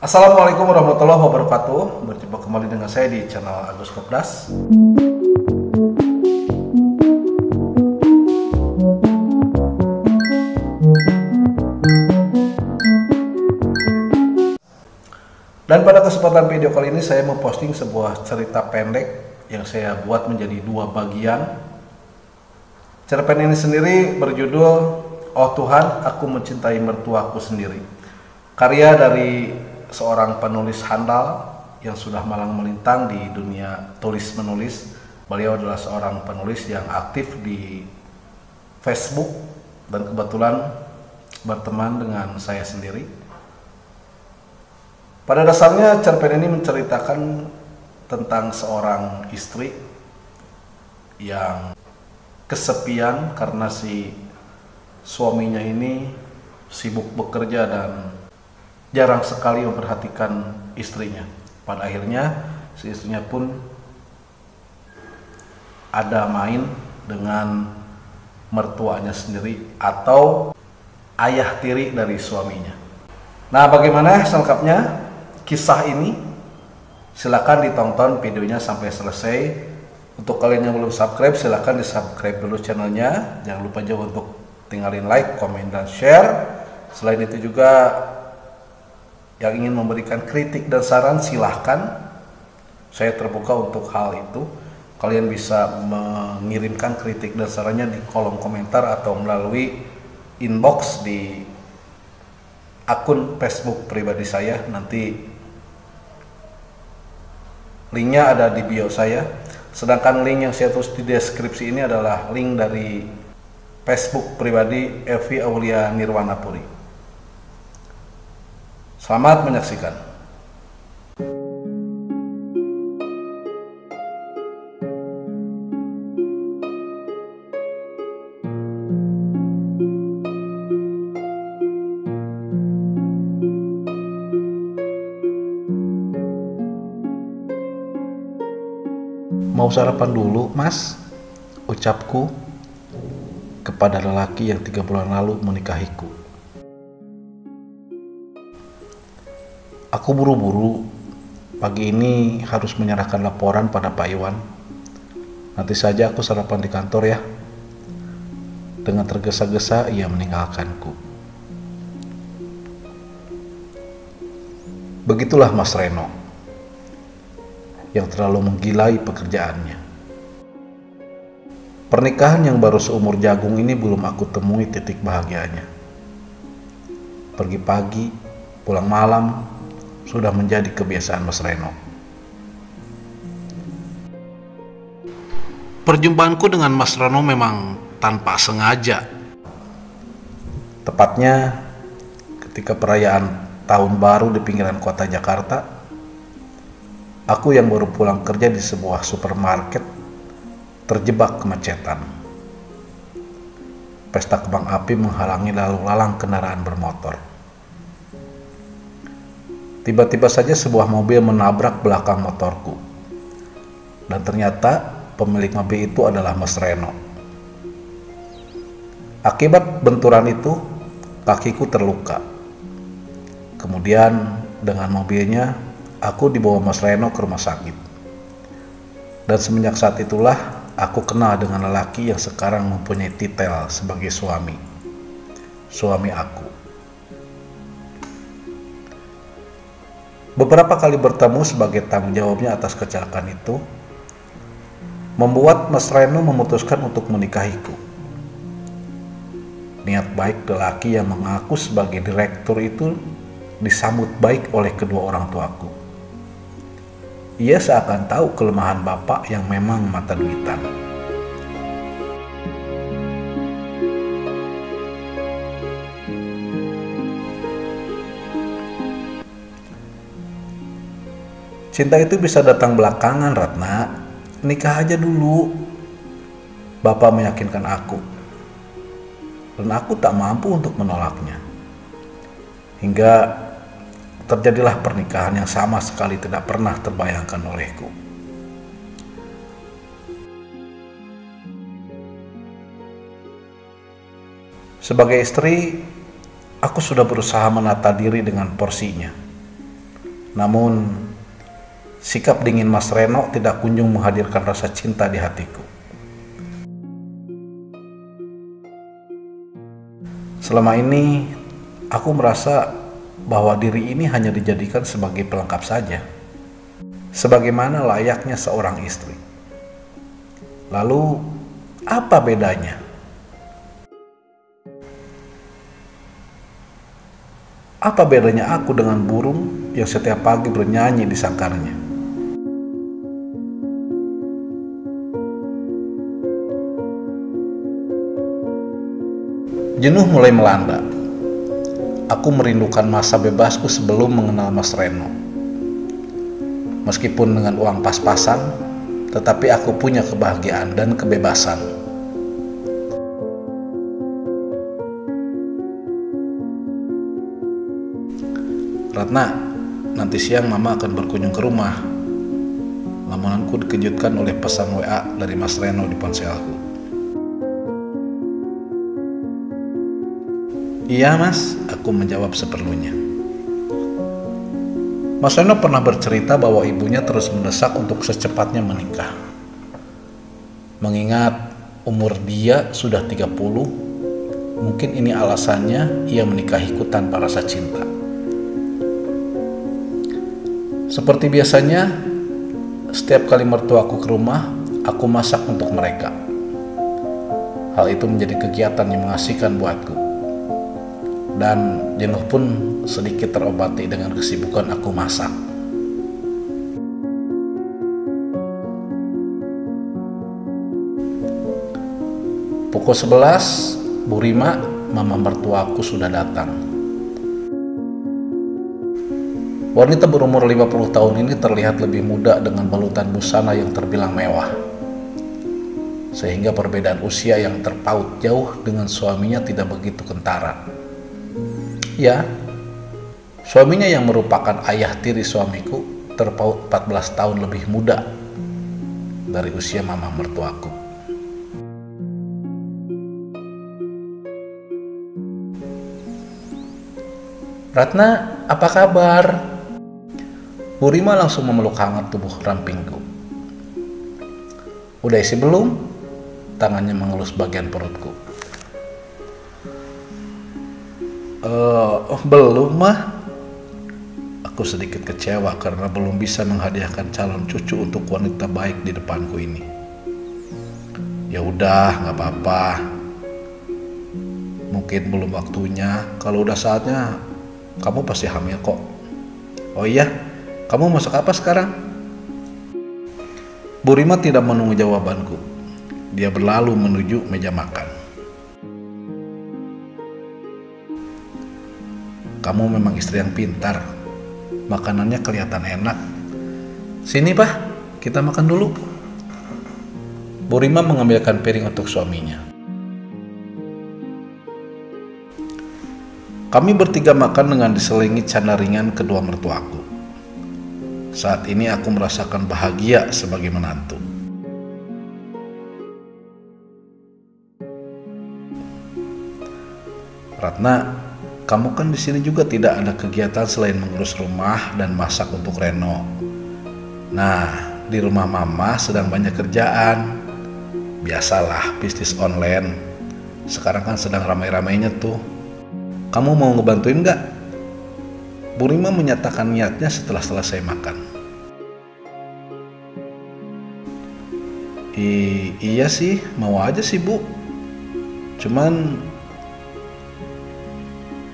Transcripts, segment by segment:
Assalamualaikum warahmatullahi wabarakatuh. Berjumpa kembali dengan saya di channel Agus Kopdas. Dan pada kesempatan video kali ini saya memposting sebuah cerita pendek yang saya buat menjadi dua bagian. Cerpen ini sendiri berjudul "Oh Tuhan, Aku Mencintai Mertuaku Sendiri", karya dari seorang penulis handal yang sudah malang melintang di dunia tulis menulis. Beliau adalah seorang penulis yang aktif di Facebook dan kebetulan berteman dengan saya sendiri. Pada dasarnya cerpen ini menceritakan tentang seorang istri yang kesepian karena si suaminya ini sibuk bekerja dan jarang sekali memperhatikan istrinya. Pada akhirnya si istrinya pun ada main dengan mertuanya sendiri atau ayah tiri dari suaminya. Nah, bagaimana selengkapnya kisah ini? Silakan ditonton videonya sampai selesai. Untuk kalian yang belum subscribe, silakan di subscribe dulu channelnya. Jangan lupa juga untuk tinggalin like, komen, dan share. Selain itu juga yang ingin memberikan kritik dan saran, silahkan. Saya terbuka untuk hal itu. Kalian bisa mengirimkan kritik dan sarannya di kolom komentar atau melalui inbox di akun Facebook pribadi saya. Nanti linknya ada di bio saya. Sedangkan link yang saya tulis di deskripsi ini adalah link dari Facebook pribadi Evi Aulia Nirwana Puri. Selamat menyaksikan. Mau sarapan dulu, Mas? Ucapku kepada lelaki yang 3 bulan lalu menikahiku. Aku buru-buru, pagi ini harus menyerahkan laporan pada Pak Iwan. Nanti saja aku sarapan di kantor ya. Dengan tergesa-gesa ia meninggalkanku. Begitulah Mas Reno, yang terlalu menggilai pekerjaannya. Pernikahan yang baru seumur jagung ini belum aku temui titik bahagianya. Pergi pagi, pulang malam, sudah menjadi kebiasaan Mas Reno. Perjumpaanku dengan Mas Reno memang tanpa sengaja. Tepatnya ketika perayaan tahun baru di pinggiran kota Jakarta, aku yang baru pulang kerja di sebuah supermarket terjebak kemacetan. Pesta kembang api menghalangi lalu lalang kendaraan bermotor. Tiba-tiba saja sebuah mobil menabrak belakang motorku. Dan ternyata pemilik mobil itu adalah Mas Reno. Akibat benturan itu, kakiku terluka. Kemudian dengan mobilnya, aku dibawa Mas Reno ke rumah sakit. Dan semenjak saat itulah aku kenal dengan lelaki yang sekarang mempunyai titel sebagai suami aku. Beberapa kali bertemu sebagai tanggung jawabnya atas kecelakaan itu, membuat Mas Reno memutuskan untuk menikahiku. Niat baik lelaki yang mengaku sebagai direktur itu disambut baik oleh kedua orang tuaku. Ia seakan tahu kelemahan bapak yang memang mata duitan. Cinta itu bisa datang belakangan, Ratna. Nikah aja dulu. Bapak meyakinkan aku. Dan aku tak mampu untuk menolaknya. Hingga terjadilah pernikahan yang sama sekali tidak pernah terbayangkan olehku. Sebagai istri, aku sudah berusaha menata diri dengan porsinya. Namun, sikap dingin Mas Reno tidak kunjung menghadirkan rasa cinta di hatiku. Selama ini, aku merasa bahwa diri ini hanya dijadikan sebagai pelengkap saja, sebagaimana layaknya seorang istri. Lalu, apa bedanya? Apa bedanya aku dengan burung yang setiap pagi bernyanyi di sangkarnya? Jenuh mulai melanda. Aku merindukan masa bebasku sebelum mengenal Mas Reno. Meskipun dengan uang pas-pasan, tetapi aku punya kebahagiaan dan kebebasan. Ratna, nanti siang Mama akan berkunjung ke rumah. Lamunanku dikejutkan oleh pesan WA dari Mas Reno di ponselku. Iya Mas, aku menjawab seperlunya. Mas Reno pernah bercerita bahwa ibunya terus mendesak untuk secepatnya menikah. Mengingat umur dia sudah 30, mungkin ini alasannya ia menikahiku tanpa rasa cinta. Seperti biasanya, setiap kali mertuaku ke rumah, aku masak untuk mereka. Hal itu menjadi kegiatan yang mengasihkan buatku. Dan jenuh pun sedikit terobati dengan kesibukan aku masak. Pukul 11, Bu Rima, mama mertuaku sudah datang. Wanita berumur 50 tahun ini terlihat lebih muda dengan balutan busana yang terbilang mewah. Sehingga perbedaan usia yang terpaut jauh dengan suaminya tidak begitu kentara. Ya, suaminya yang merupakan ayah tiri suamiku terpaut 14 tahun lebih muda dari usia mama mertuaku. Ratna, apa kabar? Bu Rima langsung memeluk hangat tubuh rampingku. Udah isi belum? Tangannya mengelus bagian perutku. Belum mah. Aku sedikit kecewa karena belum bisa menghadiahkan calon cucu untuk wanita baik di depanku ini. Ya udah, nggak apa-apa. Mungkin belum waktunya. Kalau udah saatnya, kamu pasti hamil kok. Oh iya, kamu masak apa sekarang? Bu Rima tidak menunggu jawabanku. Dia berlalu menuju meja makan. Kamu memang istri yang pintar. Makanannya kelihatan enak. Sini Pak, kita makan dulu. Bu Rima mengambilkan piring untuk suaminya. Kami bertiga makan dengan diselingi canda ringan kedua mertuaku. Saat ini aku merasakan bahagia sebagai menantu. Ratna, kamu kan di sini juga tidak ada kegiatan selain mengurus rumah dan masak untuk Reno. Nah, di rumah Mama sedang banyak kerjaan. Biasalah, bisnis online. Sekarang kan sedang ramai-ramainya tuh. Kamu mau ngebantuin nggak? Bu Rima menyatakan niatnya setelah selesai makan. Iya sih, mau aja sih Bu. Cuman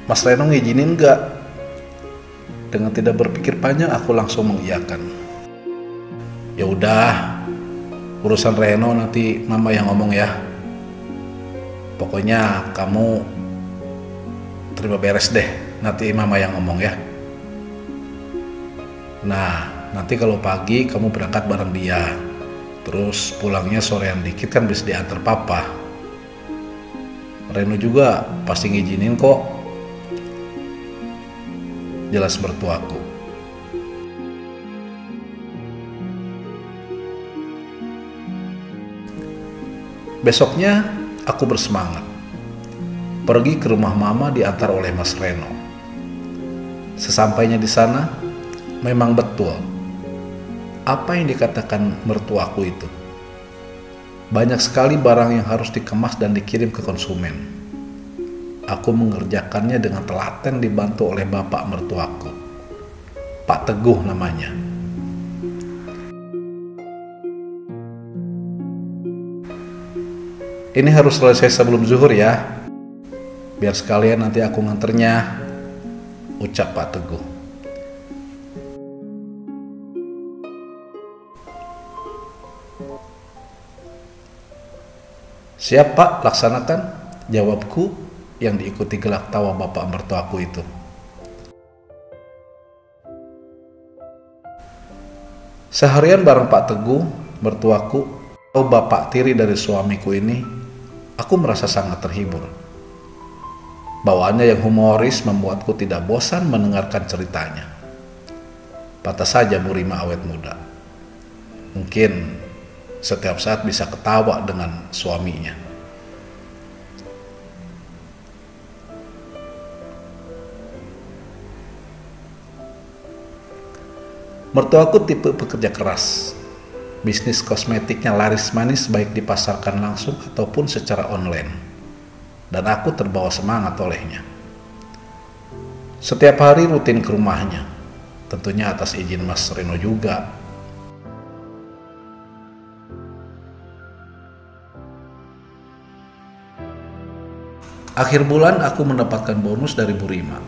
Mas Reno ngizinin nggak? Dengan tidak berpikir panjang aku langsung mengiyakan. Ya udah, urusan Reno nanti Mama yang ngomong ya. Pokoknya kamu terima beres deh, nanti Mama yang ngomong ya. Nah, nanti kalau pagi kamu berangkat bareng dia. Terus pulangnya sorean dikit kan bisa diantar Papa. Reno juga pasti ngizinin kok. Jelas mertuaku. Besoknya aku bersemangat. Pergi ke rumah Mama diantar oleh Mas Reno. Sesampainya di sana, Memang betul apa yang dikatakan mertuaku itu. Banyak sekali barang yang harus dikemas dan dikirim ke konsumen. Aku mengerjakannya dengan telaten dibantu oleh bapak mertuaku, Pak Teguh namanya. Ini harus selesai sebelum zuhur ya, biar sekalian nanti aku nganternya, ucap Pak Teguh. Siap Pak, laksanakan, jawabku yang diikuti gelak tawa bapak mertuaku itu. Seharian bareng Pak Teguh, mertuaku, atau bapak tiri dari suamiku ini, aku merasa sangat terhibur. Bawaannya yang humoris membuatku tidak bosan mendengarkan ceritanya. Pantas saja Bu Rima awet muda. Mungkin setiap saat bisa ketawa dengan suaminya. Mertuaku tipe pekerja keras. Bisnis kosmetiknya laris manis baik dipasarkan langsung ataupun secara online. Dan aku terbawa semangat olehnya. Setiap hari rutin ke rumahnya. Tentunya atas izin Mas Reno juga. Akhir bulan aku mendapatkan bonus dari Bu Rima.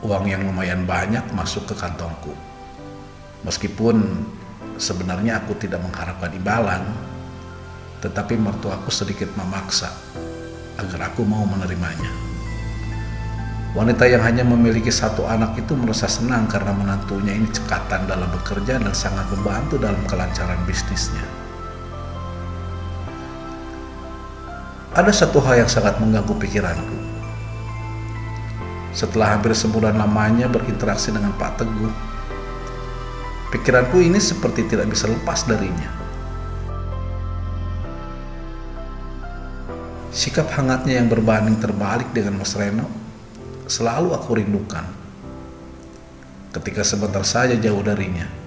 Uang yang lumayan banyak masuk ke kantongku. Meskipun sebenarnya aku tidak mengharapkan imbalan, tetapi mertuaku sedikit memaksa agar aku mau menerimanya. Wanita yang hanya memiliki satu anak itu merasa senang karena menantunya ini cekatan dalam bekerja dan sangat membantu dalam kelancaran bisnisnya. Ada satu hal yang sangat mengganggu pikiranku. Setelah hampir sebulan lamanya berinteraksi dengan Pak Teguh, pikiranku ini seperti tidak bisa lepas darinya. Sikap hangatnya yang berbanding terbalik dengan Mas Reno selalu aku rindukan ketika sebentar saja jauh darinya.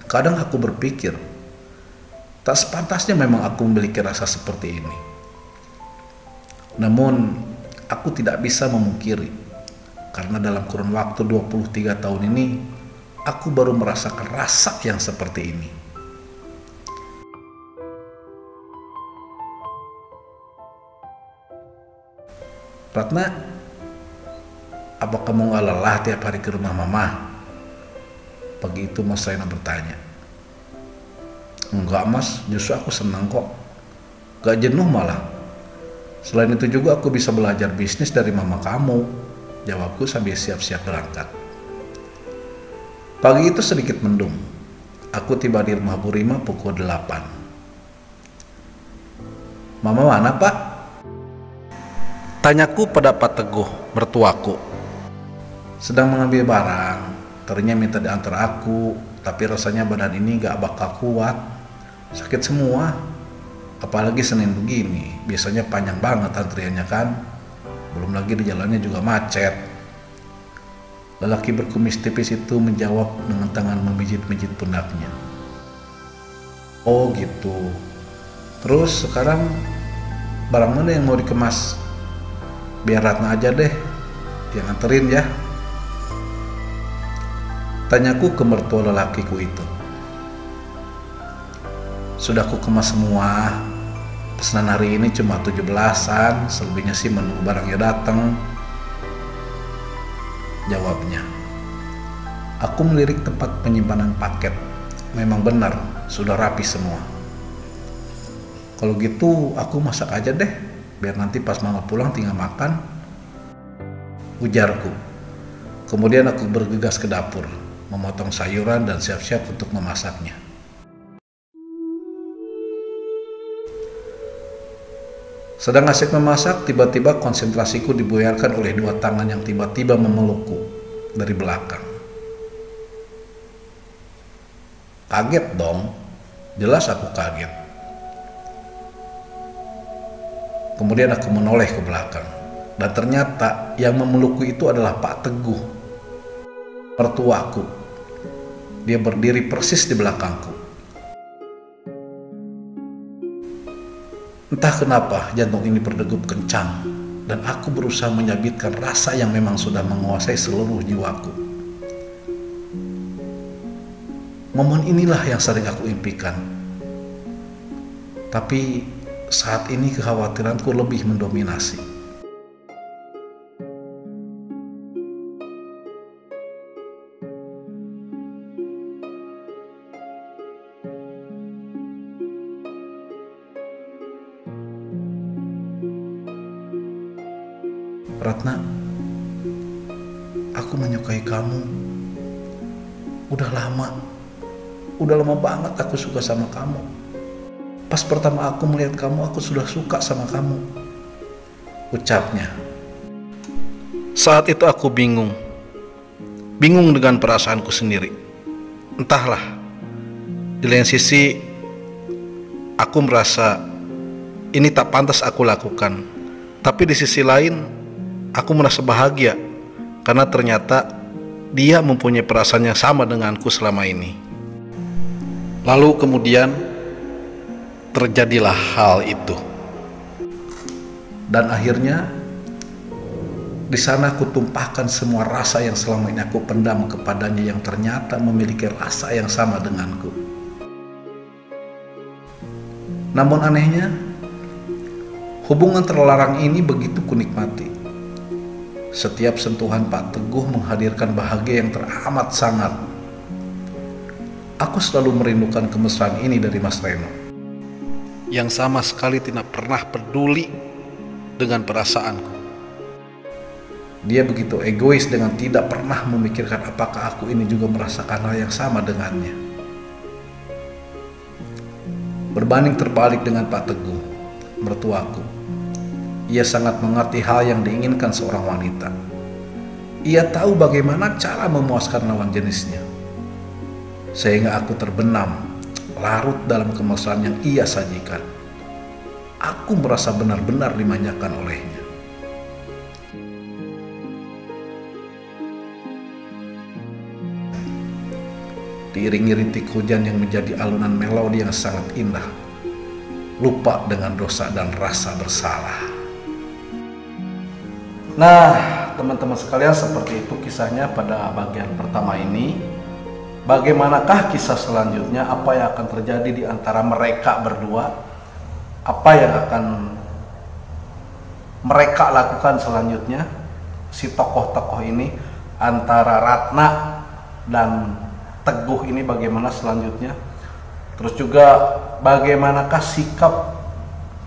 Kadang aku berpikir, tak sepantasnya memang aku memiliki rasa seperti ini. Namun, aku tidak bisa memungkiri, karena dalam kurun waktu 23 tahun ini, aku baru merasakan rasa yang seperti ini. Ratna, apa kamu gak lelah tiap hari ke rumah mama? Pagi itu Mas Reno bertanya. Enggak Mas, justru aku senang kok. Gak jenuh malah. Selain itu juga aku bisa belajar bisnis dari mama kamu, jawabku sambil siap-siap berangkat. Pagi itu sedikit mendung. Aku tiba di rumah Bu Rima pukul 8. Mama mana Pak? Tanyaku pada Pak Teguh, mertuaku. Sedang mengambil barang, tadinya minta diantar aku, tapi rasanya badan ini gak bakal kuat. Sakit semua. Apalagi Senin begini, biasanya panjang banget antriannya kan. Belum lagi di jalannya juga macet. Lelaki berkumis tipis itu menjawab dengan tangan memijit-mijit pundaknya. Oh gitu. Terus sekarang barang mana yang mau dikemas? Biar Ratna aja deh yang nganterin ya. Tanyaku ke mertua lelakiku itu. Sudah ku kemas semua. Pesanan hari ini cuma 17-an, selebihnya sih menunggu barangnya datang, jawabnya. Aku melirik tempat penyimpanan paket. Memang benar, sudah rapi semua. Kalau gitu aku masak aja deh, biar nanti pas mama pulang tinggal makan, ujarku. Kemudian aku bergegas ke dapur, memotong sayuran dan siap-siap untuk memasaknya. Sedang asik memasak, tiba-tiba konsentrasiku dibuyarkan oleh dua tangan yang tiba-tiba memelukku dari belakang. Kaget dong, jelas aku kaget. Kemudian aku menoleh ke belakang, dan ternyata yang memelukku itu adalah Pak Teguh, mertuaku. Dia berdiri persis di belakangku. Entah kenapa jantung ini berdegup kencang, dan aku berusaha menyabitkan rasa yang memang sudah menguasai seluruh jiwaku. Momen inilah yang sering aku impikan. Tapi saat ini kekhawatiranku lebih mendominasi. Ratna, aku menyukai kamu. Udah lama banget aku suka sama kamu. Pas pertama aku melihat kamu, aku sudah suka sama kamu, ucapnya. Saat itu aku bingung dengan perasaanku sendiri. Entahlah, di lain sisi aku merasa ini tak pantas aku lakukan. Tapi di sisi lain aku merasa bahagia karena ternyata dia mempunyai perasaan yang sama denganku selama ini. Lalu kemudian terjadilah hal itu. Dan akhirnya di sana aku tumpahkan semua rasa yang selama ini aku pendam kepadanya, yang ternyata memiliki rasa yang sama denganku. Namun anehnya, hubungan terlarang ini begitu kunikmati. Setiap sentuhan Pak Teguh menghadirkan bahagia yang teramat sangat. Aku selalu merindukan kemesraan ini dari Mas Reno, yang sama sekali tidak pernah peduli dengan perasaanku. Dia begitu egois dengan tidak pernah memikirkan apakah aku ini juga merasakan hal yang sama dengannya. Berbanding terbalik dengan Pak Teguh, mertuaku, ia sangat mengerti hal yang diinginkan seorang wanita. Ia tahu bagaimana cara memuaskan lawan jenisnya, sehingga aku terbenam, larut dalam kemesraan yang ia sajikan. Aku merasa benar-benar dimanjakan olehnya. Diiringi rintik hujan yang menjadi alunan melodi yang sangat indah, lupa dengan dosa dan rasa bersalah. Nah, teman-teman sekalian, seperti itu kisahnya pada bagian pertama ini. Bagaimanakah kisah selanjutnya? Apa yang akan terjadi di antara mereka berdua? Apa yang akan mereka lakukan selanjutnya? Si tokoh-tokoh ini, antara Ratna dan Teguh ini bagaimana selanjutnya? Terus juga bagaimanakah sikap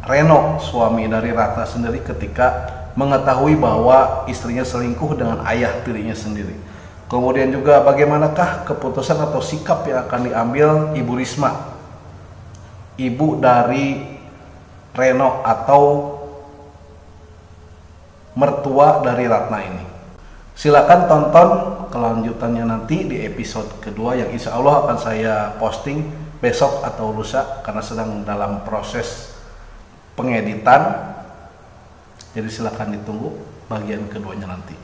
Reno, suami dari Ratna sendiri, ketika mengetahui bahwa istrinya selingkuh dengan ayah tirinya sendiri? Kemudian juga bagaimanakah keputusan atau sikap yang akan diambil Ibu Risma, ibu dari Reno atau mertua dari Ratna ini? Silakan tonton kelanjutannya nanti di episode kedua, yang insya Allah akan saya posting besok atau lusa karena sedang dalam proses pengeditan. Jadi silakan ditunggu bagian keduanya nanti.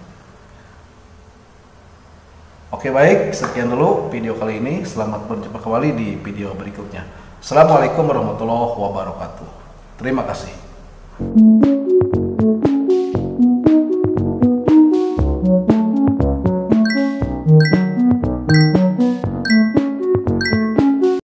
Oke, baik, sekian dulu video kali ini. Selamat berjumpa kembali di video berikutnya. Assalamualaikum warahmatullahi wabarakatuh. Terima kasih.